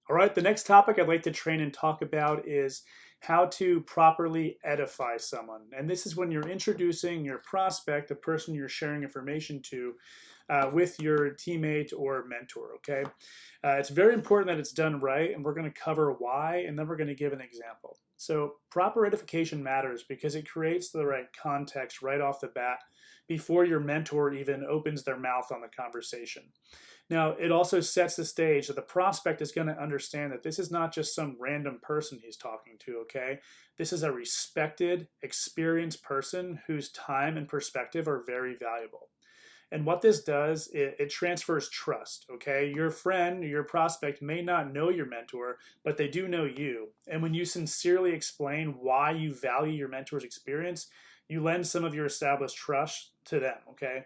All right, the next topic I'd like to train and talk about is how to properly edify someone. And this is when you're introducing your prospect, the person you're sharing information to, with your teammate or mentor, okay? It's very important that it's done right, and we're going to cover why, and then we're going to give an example. So, proper edification matters because it creates the right context right off the bat before your mentor even opens their mouth on the conversation. Now, it also sets the stage that the prospect is going to understand that this is not just some random person he's talking to, okay? This is a respected, experienced person whose time and perspective are very valuable. And what this does, it transfers trust, okay? Your friend, your prospect may not know your mentor, but they do know you. And when you sincerely explain why you value your mentor's experience, you lend some of your established trust to them, okay?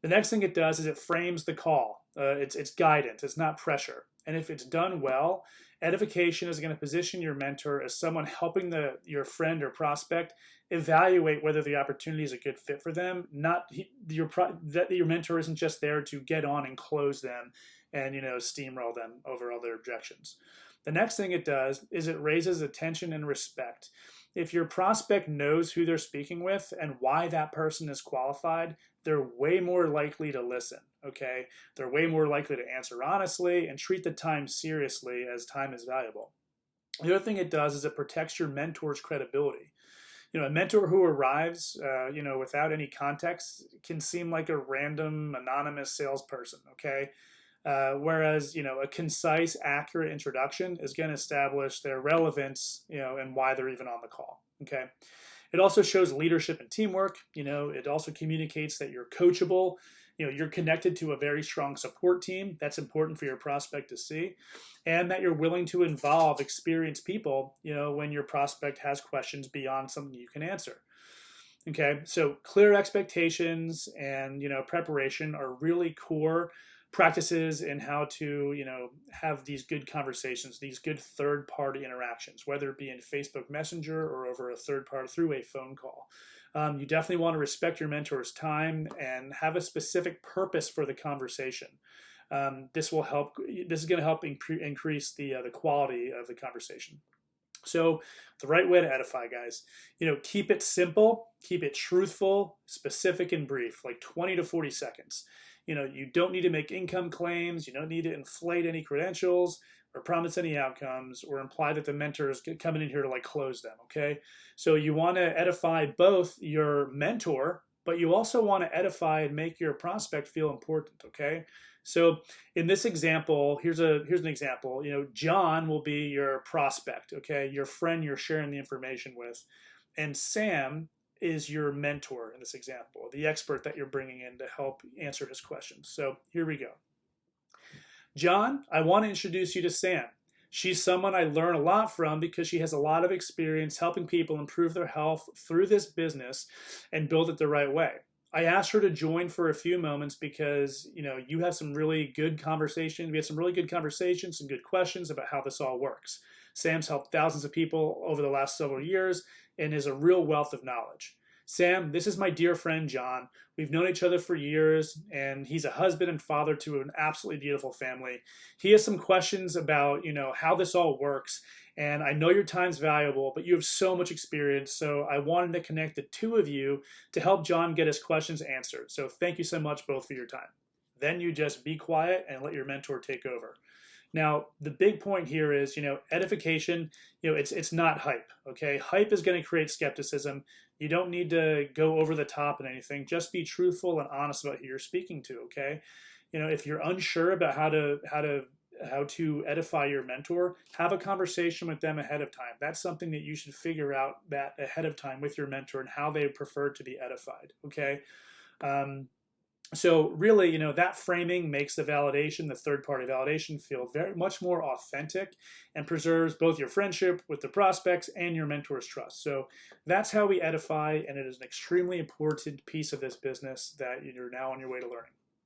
The next thing it does is it frames the call. It's guidance, it's not pressure. And if it's done well, edification is going to position your mentor as someone helping your friend or prospect evaluate whether the opportunity is a good fit for them. Not that your mentor isn't just there to get on and close them and steamroll them over all their objections. The next thing it does is it raises attention and respect. If your prospect knows who they're speaking with and why that person is qualified, they're way more likely to listen, okay? They're way more likely to answer honestly and treat the time seriously, as time is valuable. The other thing it does is it protects your mentor's credibility. A mentor who arrives, without any context can seem like a random anonymous salesperson, okay? Whereas, a concise, accurate introduction is going to establish their relevance, and why they're even on the call. Okay. It also shows leadership and teamwork. It also communicates that you're coachable. You're connected to a very strong support team. That's important for your prospect to see, and that you're willing to involve experienced people, when your prospect has questions beyond something you can answer. Okay. So clear expectations and, preparation are really core practices in how to have these good conversations, these good third party interactions, whether it be in Facebook Messenger or over a third party through a phone call. You definitely want to respect your mentor's time and have a specific purpose for the conversation. This will help. This is going to help increase the quality of the conversation. So the right way to edify, guys, keep it simple, keep it truthful, specific, and brief, like 20 to 40 seconds. You don't need to make income claims. You don't need to inflate any credentials or promise any outcomes or imply that the mentor is coming in here to close them. Okay. So you want to edify both your mentor, but you also want to edify and make your prospect feel important. Okay. So in this example, here's an example. John will be your prospect. Okay. Your friend you're sharing the information with, and Sam is your mentor in this example, the expert that you're bringing in to help answer his questions. So here we go. John, I want to introduce you to Sam. She's someone I learn a lot from because she has a lot of experience helping people improve their health through this business and build it the right way. I asked her to join for a few moments because, you have some really good conversations. We had some really good conversations, some good questions about how this all works. Sam's helped thousands of people over the last several years and is a real wealth of knowledge. Sam, this is my dear friend John. We've known each other for years, and he's a husband and father to an absolutely beautiful family. He has some questions about, how this all works, and I know your time's valuable, but you have so much experience, so I wanted to connect the two of you to help John get his questions answered. So thank you so much both for your time. Then you just be quiet and let your mentor take over. Now, the big point here is, edification, it's not hype, okay? Hype is going to create skepticism. You don't need to go over the top and anything. Just be truthful and honest about who you're speaking to, okay? If you're unsure about how to edify your mentor, have a conversation with them ahead of time. That's something that you should figure out that ahead of time with your mentor and how they prefer to be edified, okay? So really, that framing makes the validation, the third-party validation, feel very much more authentic and preserves both your friendship with the prospects and your mentor's trust. So that's how we edify, and it is an extremely important piece of this business that you're now on your way to learning.